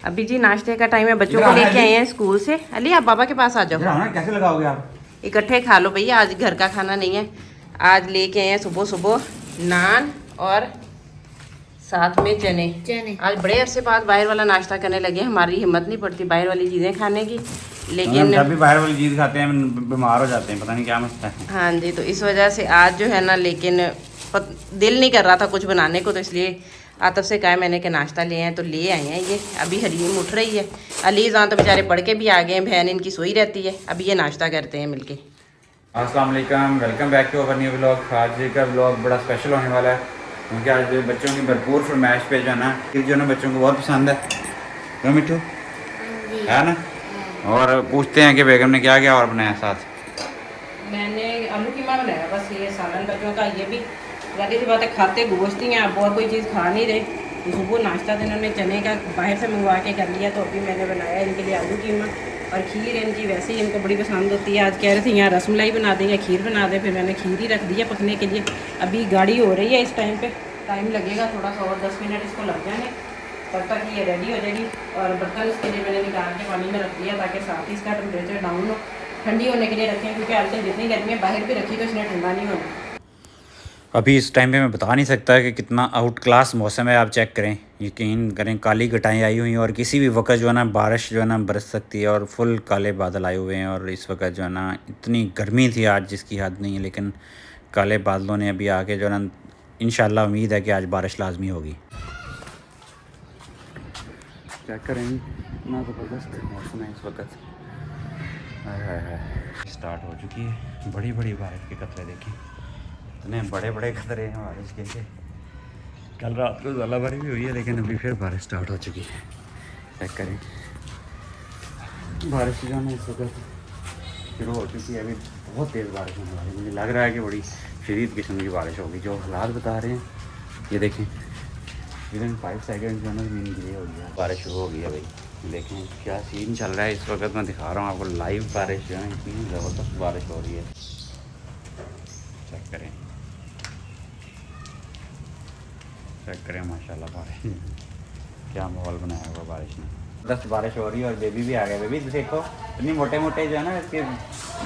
अभी जी नाश्ते का टाइम है, बच्चों को लेके आए हैं स्कूल से। अली आप बाबा के पास आ जाओ, कैसे लगाओगे आप? इकट्ठे खा लो भैया, आज घर का खाना नहीं है। आज लेके आए हैं सुबह सुबह नान और साथ में चने। आज बड़े अरसे बाद बाहर वाला नाश्ता करने लगे हैं। हमारी हिम्मत नहीं पड़ती बाहर वाली चीज़ें खाने की, लेकिन जब भी बाहर वाली चीज़ खाते हैं बीमार हो जाते हैं, पता नहीं क्या मसला है। हाँ जी, तो इस वजह से आज जो है ना, लेकिन दिल नहीं कर रहा था कुछ बनाने को, तो इसलिए आतफ से कहा मैंने कि नाश्ता ले आए, तो ले आए हैं ये। अभी हरीम उठ रही है, अलीज़ान तो बेचारे पढ़ के भी आ गए हैं, बहन इनकी सोई रहती है। अभी ये नाश्ता करते हैं मिलके। अस्सलाम वालेकुम, welcome back to our new vlog. आज का व्लॉग बड़ा स्पेशल होने वाला है क्योंकि आज बच्चों की भरपूर फरमाइश पे जो है ना, जो ना बच्चों को बहुत पसंद है। क्यों मिठू, है ना? और पूछते हैं कि बेगम ने क्या क्या और बनाया साथ। मैंने आलू कीमा बनाया, बस ये सालन बच्चों का। ये भी ज़्यादा सी बात है, खाते गोश्त ही हैं, आप और कोई चीज़ खा नहीं रहे। तो सुबह नाश्ता तो इन्होंने चने का बाहर से मंगवा के कर लिया, तो अभी मैंने बनाया इनके लिए आलू कीमा। और खीर इनकी वैसे ही इनको बड़ी पसंद होती है। आज कह रहे थे यहाँ रसमलाई बना दें या खीर बना दें, फिर मैंने खीर ही रख दिया पकने के लिए। अभी गाड़ी हो रही है इस टाइम पे, टाइम लगेगा थोड़ा सा और 10 मिनट इसको लग जाएंगे, तब तक ये रेडी हो जाएगी। और बर्तन इसके लिए मैंने निकाल के पानी में रख दिया ताकि साथ ही इसका टेम्परेचर डाउन हो, ठंडी होने के लिए रखें, क्योंकि आजकल जितनी गर्मी है बाहर भी रखी तो इसने ठंडा नहीं होना। अभी इस टाइम पे मैं बता नहीं सकता कि कितना आउट क्लास मौसम है। आप चेक करें, यकीन करें, काली घटाएँ आई हुई हैं और किसी भी वक्त जो है ना बारिश जो है ना बरस सकती है। और फुल काले बादल आए हुए हैं और इस वक्त जो है ना इतनी गर्मी थी आज जिसकी हद नहीं है, लेकिन काले बादलों ने अभी आके जो है ना, इंशाल्लाह उम्मीद है कि आज बारिश लाजमी होगी। चेक करें, इतना ज़बरदस्त मौसम है इस वक्त। स्टार्ट हो चुकी है बड़ी बड़ी बारिश के कतरे, देखें इतने बड़े बड़े खतरे हैं बारिश के। कल रात को ज़्यादा भी हुई है, लेकिन अभी फिर बारिश स्टार्ट हो चुकी है। चेक करें, बारिश जो है इस वक्त शुरू हो चुकी है। अभी बहुत तेज़ बारिश होने वाली है, मुझे लग रहा है कि बड़ी शदीद किस्म की बारिश होगी। जो हालात बता रहे हैं ये देखें, विदिन 5 सेकेंड जो है ना ज़मीन गिरी हो गई है, बारिश शुरू हो गई है। भाई देखें क्या सीन चल रहा है इस वक्त। मैं दिखा रहा हूँ आपको लाइव बारिश जो है, इतनी ज़बरदस्त बारिश हो रही है। चेक करें, चेक करें, माशाल्लाह बारिश क्या माहौल बनाया हुआ बारिश ने। दस बारिश हो रही है और बेबी भी आ गया। बेबी देखो, इतनी मोटे मोटे जो है ना इसके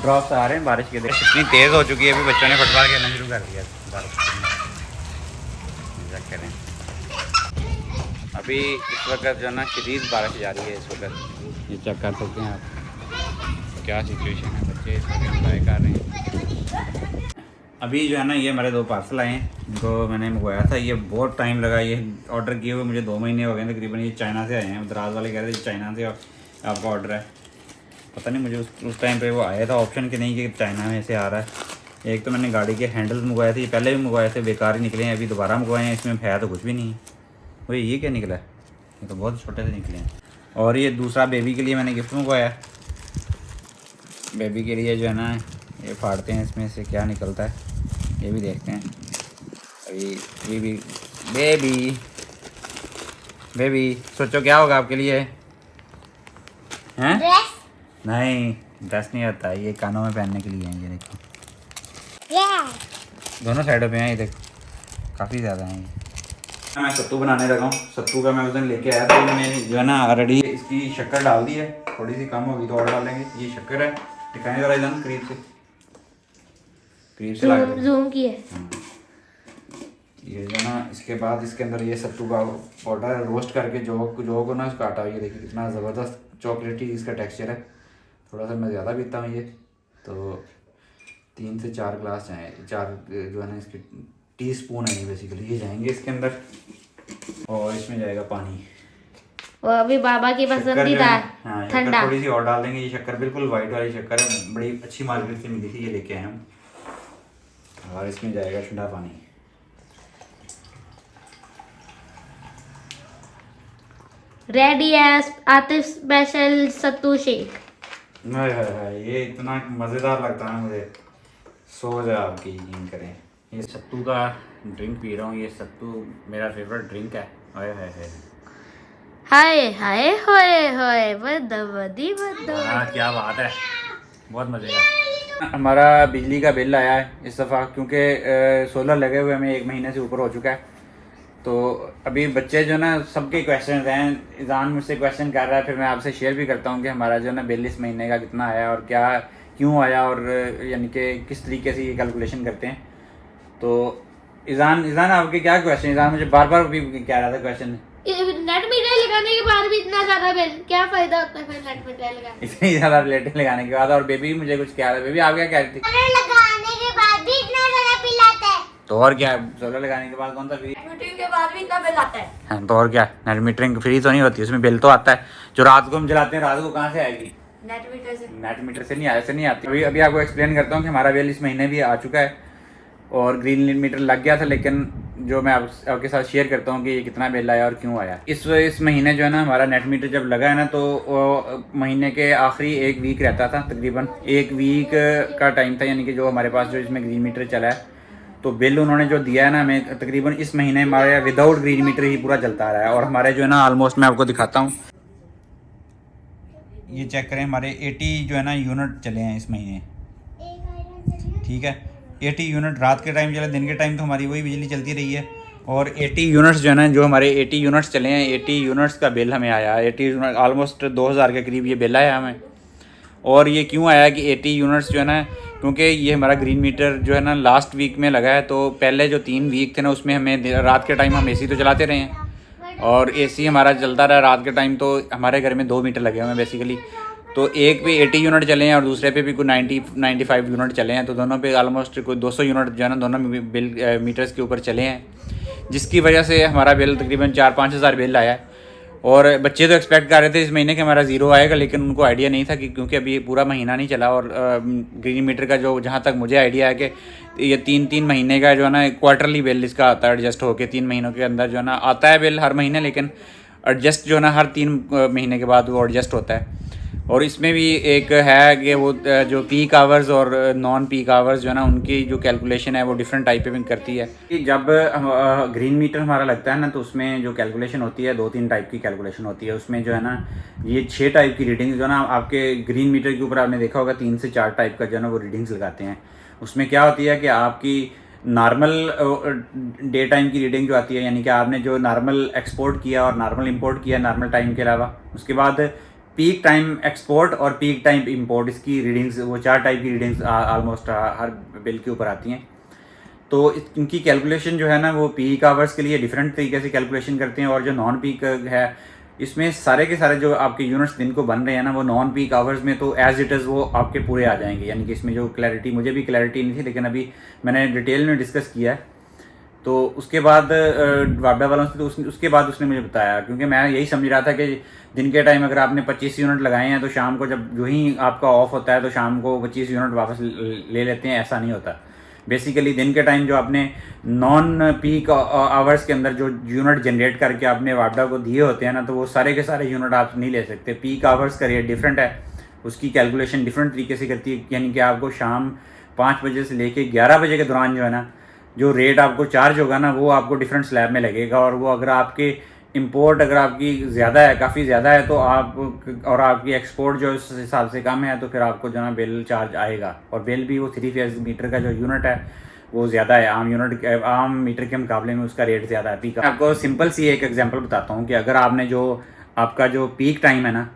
ड्रॉप्स आ रहे हैं बारिश के। देखो इतनी तेज़ हो चुकी है, अभी बच्चों ने फुटबॉल खेलना शुरू कर दिया बारिश। चेक करें, अभी इस वक्त जो है ना शदीद बारिश जा रही है इस वक्त। ये चेक कर सकते हैं आप क्या सिचुएशन है। बच्चे इस वक्त एंजॉय कर रहे हैं। अभी जो है ना ये मेरे 2 पार्सल आए हैं, इनको मैंने मंगवाया था। ये बहुत टाइम लगा, ये ऑर्डर किए हुए मुझे 2 महीने हो गए तकरीबन। ये चाइना से आए हैं, दराज वाले कह रहे थे चाइना से आपका ऑर्डर है। पता नहीं मुझे उस टाइम पे वो आया था ऑप्शन कि नहीं कि चाइना में से आ रहा है। एक तो मैंने गाड़ी के हैंडल्स मंगवाए थे, ये पहले भी मंगवाए थे, बेकार ही निकले हैं। अभी दोबारा मंगवाए हैं, इसमें है तो कुछ भी नहीं है। वही ये क्या निकला है, ये तो बहुत छोटे से निकले हैं। और ये दूसरा बेबी के लिए मैंने गिफ्ट मंगवाया। बेबी के लिए जो है ना ये फाड़ते हैं, इसमें से क्या निकलता है ये भी देखते हैं। अभी बेबी बेबी सोचो क्या होगा आपके लिए? हैं? नहीं, ड्रेस नहीं आता, ये कानों में पहनने के लिए है। ये देखो दोनों साइडों पे हैं, ये देखो काफ़ी ज़्यादा हैं। मैं सत्तू बनाने लगा हूँ। सत्तू का मैं उस दिन लेके आया था, मैंने जो है ना ऑलरेडी इसकी शक्कर डाल दी है, थोड़ी सी कम होगी तो और डालेंगे। ये शक्कर है, दिखाएं ज़रा इधर करीब से ला ज़ूम किए। ये जो ना इसके बाद इसके अंदर ये सत्तू का पाउडर रोस्ट करके जो को ना इसका आटा, ये देखिए कितना ज़बरदस्त चॉकलेटी इसका टेक्सचर है। थोड़ा सा मैं ज़्यादा पीता हूँ ये, तो 3 से 4 गिलास जाए, 4 जो है ना इसके टीस्पून है ये बेसिकली, ये जाएंगे इसके अंदर। और इसमें जाएगा पानी। और अभी बाबा की पसंदीदा ठंडा। थोड़ी सी और डाल देंगे। ये शक्कर बिल्कुल वाइट वाली शक्कर है, बड़ी अच्छी मार्केट से मिली थी, ये लेके आए हम। और इसमें जाएगा ठंडा पानी। रेडी है आतिफ स्पेशल सत्तू शेक। हाय ये इतना मज़ेदार लगता है मुझे, सो जाए आपकी यकीन करें। ये सत्तू का ड्रिंक पी रहा हूँ, ये सत्तू मेरा फेवरेट ड्रिंक है। हाय हाय हाय हाय हाय होए होए बदी हाँ क्या बात है, बहुत मज़े का। हमारा बिजली का बिल आया है इस दफ़ा, क्योंकि सोलर लगे हुए हमें 1 महीने से ऊपर हो चुका है। तो अभी बच्चे जो ना सबके क्वेश्चन हैं, ईज़ान मुझसे क्वेश्चन कर रहा है, फिर मैं आपसे शेयर भी करता हूँ कि हमारा जो ना बिल इस महीने का कितना आया और क्या क्यों आया और यानी कि किस तरीके से ये कैलकुलेशन करते हैं। तो ईज़ान ईज़ान आपके क्या क्वेश्चन? ईज़ान मुझे बार बार भी कह रहा था क्वेश्चन, नेट मीटर लगाने के बाद भी इतना ज्यादा बिल, क्या फायदा होता है फिर नेट मीटर लगाने? इतनी ज़्यादा प्लेटें लगाने के बाद। और बेबी मुझे कुछ कह रहा है। बेबी आप क्या कह रही थी? लगाने के बाद भी इतना ज्यादा बिल आता है। तो और क्या, सोलर लगाने के बाद कौन सा फ्री? मीटरिंग के बाद भी इतना बिल आता है। हाँ तो और क्या, नेट मीटरिंग फ्री तो नहीं होती, उसमें बिल तो आता है। जो रात को हम जलाते हैं, रात को कहाँ से आएगी? नेट मीटर से। नेट मीटर से नहीं आया, से नहीं आती। अभी अभी आपको एक्सप्लेन करता हूँ कि हमारा बिल इस महीने भी आ चुका है और ग्रीन मीटर लग गया था, लेकिन जो मैं आपके साथ शेयर करता हूँ कि ये कितना बिल आया और क्यों आया। इस महीने जो है ना हमारा नेट मीटर जब लगा है ना, तो महीने के आखिरी एक वीक रहता था, तकरीबन एक वीक का टाइम था, यानी कि जो हमारे पास जो इसमें ग्रीन मीटर चला है, तो बिल उन्होंने जो दिया है ना हमें, तकरीबन इस महीने हमारे विदाउट ग्रीन मीटर ही पूरा चलता आ रहा है। और हमारे जो है ना ऑलमोस्ट मैं आपको दिखाता हूँ, ये चेक करें, हमारे 80 जो है ना यूनिट चले हैं इस महीने, ठीक है। 80 यूनिट रात के टाइम चले, दिन के टाइम तो हमारी वही बिजली चलती रही है। और 80 यूनिट्स जो है ना, जो हमारे 80 यूनिट्स चले हैं, 80 यूनिट्स का बिल हमें आया। 80 यूनिट ऑलमोस्ट 2000 के करीब ये बिल आया हमें। और ये क्यों आया कि 80 यूनिट्स जो है ना, क्योंकि ये हमारा ग्रीन मीटर जो है ना लास्ट वीक में लगा है। तो पहले जो 3 वीक थे ना, उसमें हमें रात के टाइम हम एसी तो चलाते रहे हैं और एसी हमारा चलता रहा रात के टाइम। तो हमारे घर में 2 मीटर लगे हुए हैं बेसिकली, तो एक पे 80 यूनिट चले हैं और दूसरे पे भी कोई 95 यूनिट चले हैं। तो दोनों पे ऑलमोस्ट कोई 200 यूनिट जो है ना दोनों बिल मीटर्स के ऊपर चले हैं, जिसकी वजह से हमारा बिल तकरीबन 4-5 हज़ार बिल आया है। और बच्चे तो एक्सपेक्ट कर रहे थे इस महीने के हमारा ज़ीरो आएगा, लेकिन उनको आइडिया नहीं था कि क्योंकि अभी पूरा महीना नहीं चला। और ग्रीन मीटर का जो जहाँ तक मुझे आइडिया है कि ये 3-3 महीने का जो है ना क्वार्टरली बिल इसका आता है, एडजस्ट होकर 3 महीनों के अंदर जो है ना आता है बिल हर महीने, लेकिन एडजस्ट जो है ना हर 3 महीने के बाद वो एडजस्ट होता है। और इसमें भी एक है कि वो जो पीक आवर्स और नॉन पीक आवर्स जो है ना उनकी जो कैलकुलेशन है वो डिफरेंट टाइप पे करती है। कि जब ग्रीन मीटर हमारा लगता है ना, तो उसमें जो कैलकुलेशन होती है 2-3 टाइप की कैलकुलेशन होती है। उसमें जो है ना ये 6 टाइप की रीडिंग्स जो है ना आपके ग्रीन मीटर के ऊपर आपने देखा होगा 3 से 4 टाइप का जो है ना वो रीडिंग्स लगाते हैं। उसमें क्या होती है कि आपकी नॉर्मल डे टाइम की रीडिंग जो आती है, यानी कि आपने जो नॉर्मल एक्सपोर्ट किया और नॉर्मल इंपोर्ट किया नॉर्मल टाइम के अलावा, उसके बाद पीक टाइम एक्सपोर्ट और पीक टाइम इंपोर्ट, इसकी रीडिंग्स वो 4 टाइप की रीडिंग्स ऑलमोस्ट हर बिल के ऊपर आती हैं। तो इनकी कैलकुलेशन जो है ना वो पीक आवर्स के लिए डिफरेंट तरीके से कैलकुलेशन करते हैं, और जो नॉन पीक है इसमें सारे के सारे जो आपके यूनिट्स दिन को बन रहे हैं ना, वो नॉन पीक आवर्स में तो एज इट इज़ वो आपके पूरे आ जाएंगे। यानी कि इसमें जो क्लैरिटी, मुझे भी क्लैरिटी नहीं थी, लेकिन अभी मैंने डिटेल में डिस्कस किया है। तो उसके बाद वापडा वालों से, तो उसके बाद उसने मुझे बताया, क्योंकि मैं यही समझ रहा था कि दिन के टाइम अगर आपने 25 यूनिट लगाए हैं तो शाम को जब जो ही आपका ऑफ होता है तो शाम को 25 यूनिट वापस ले लेते हैं, ऐसा नहीं होता। बेसिकली दिन के टाइम जो आपने नॉन पीक आवर्स के अंदर जो यूनिट जनरेट करके आपने वापडा को दिए होते हैं ना, तो वो सारे के सारे यूनिट आप नहीं ले सकते। पीक आवर्स का रेट डिफरेंट है, उसकी कैलकुलेशन डिफरेंट तरीके से करती है। यानी कि आपको शाम 5 बजे से लेके 11 बजे के दौरान जो है ना जो रेट आपको चार्ज होगा ना, वो आपको डिफरेंट स्लैब में लगेगा। और वो अगर आपके इंपोर्ट अगर आपकी ज़्यादा है, काफ़ी ज़्यादा है, तो आप और आपकी एक्सपोर्ट जो इस हिसाब से कम है, तो फिर आपको जो है बिल चार्ज आएगा। और बिल भी वो 3 फेज मीटर का जो यूनिट है वो ज़्यादा है, आम मीटर के मुकाबले में उसका रेट ज़्यादा है। पीक आपको सिंपल सी एक एग्जांपल बताता हूँ कि अगर आपने जो आपका जो पीक टाइम है ना,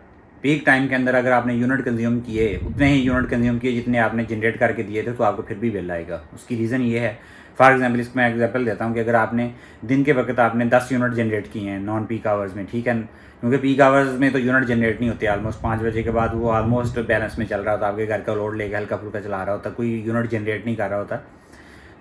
पीक टाइम के अंदर अगर आपने यूनिट कंज्यूम किए, उतने ही यूनिट कंज्यूम किए जितने आपने जनरेट करके दिए थे, तो आपको फिर भी बिल आएगा। उसकी रीज़न ये है, फॉर एग्जांपल इसमें एग्जांपल देता हूँ कि अगर आपने दिन के वक्त आपने 10 यूनिट जनरेट किए हैं नॉन पीक आवर्स में, ठीक है, क्योंकि पीक आवर्स में तो यूनिट जनरेट नहीं होते। ऑलमोस्ट 5 बजे के बाद वो ऑलमोस्ट बैलेंस में चल रहा होता, आपके घर का लोड लेके हल्का फुल्का चला रहा होता, कोई यूनिट जनरेट नहीं कर रहा होता।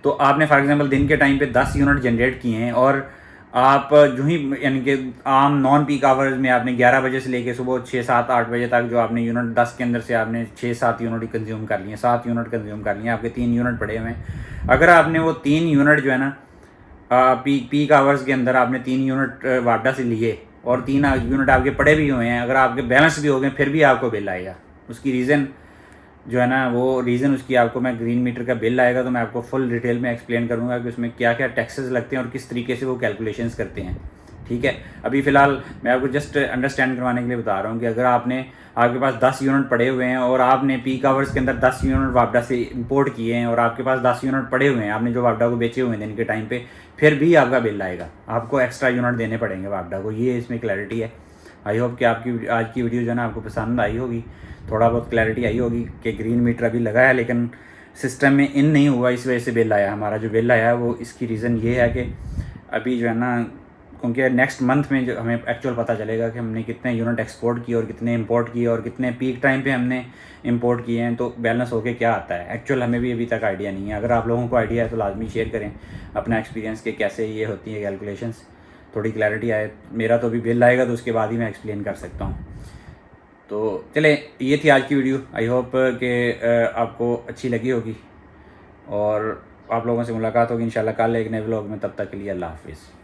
तो आपने फॉर एग्जांपल दिन के टाइम पे 10 यूनिट जनरेट किए हैं, और आप जो ही यानी कि आम नॉन पीक आवर्स में आपने 11 बजे से लेके सुबह 6-7-8 बजे तक जो आपने यूनिट 10 के अंदर से आपने 6-7 यूनिट कंज्यूम कर लिए, 7 यूनिट कंज्यूम कर लिए, आपके 3 यूनिट पड़े हुए हैं। अगर आपने वो 3 यूनिट जो है ना पीक आवर्स के अंदर आपने 3 यूनिट वापडा से लिए और 3 यूनिट आपके पड़े भी हुए हैं, अगर आपके बैलेंस भी हो गए, फिर भी आपको बिल आएगा। उसकी रीज़न जो है ना, वो रीज़न उसकी आपको मैं ग्रीन मीटर का बिल आएगा तो मैं आपको फुल डिटेल में एक्सप्लेन करूँगा कि उसमें क्या क्या टैक्सेस लगते हैं और किस तरीके से वो कैलकुलेशंस करते हैं, ठीक है। अभी फ़िलहाल मैं आपको जस्ट अंडरस्टैंड करवाने के लिए बता रहा हूँ कि अगर आपके पास 10 यूनिट पड़े हुए हैं और आपने पीक आवर्स के अंदर 10 यूनिट वापडा से इंपोर्ट किए हैं और आपके पास 10 यूनिट पड़े हुए हैं, आपने जो वापडा को बेचे हुए हैं दिन के टाइम पे, फिर भी आपका बिल आएगा, आपको एक्स्ट्रा यूनिट देने पड़ेंगे वापडा को। ये इसमें क्लैरिटी है। आई होप कि आपकी आज की वीडियो जो है ना आपको पसंद आई होगी, थोड़ा बहुत क्लैरिटी आई होगी कि ग्रीन मीटर अभी लगा है लेकिन सिस्टम में इन नहीं हुआ, इस वजह से बिल आया। हमारा जो बिल आया है वो इसकी रीज़न ये है कि अभी जो है ना, क्योंकि नेक्स्ट मंथ में जो हमें एक्चुअल पता चलेगा कि हमने कितने यूनिट एक्सपोर्ट किए और कितने इंपोर्ट किए और कितने पीक टाइम पे हमने इंपोर्ट किए हैं, तो बैलेंस होके क्या आता है एक्चुअल हमें भी अभी तक आइडिया नहीं है। अगर आप लोगों को आइडिया है तो लाजमी शेयर करें अपना एक्सपीरियंस के कैसे ये होती है कैलकुलेशंस, थोड़ी क्लैरिटी आए। मेरा तो अभी बिल आएगा तो उसके बाद ही मैं एक्सप्लेन कर सकता हूँ। तो चले, ये थी आज की वीडियो। आई होप कि आपको अच्छी लगी होगी और आप लोगों से मुलाकात होगी इंशाल्लाह कल एक नए व्लॉग में। तब तक के लिए अल्लाह हाफिज़।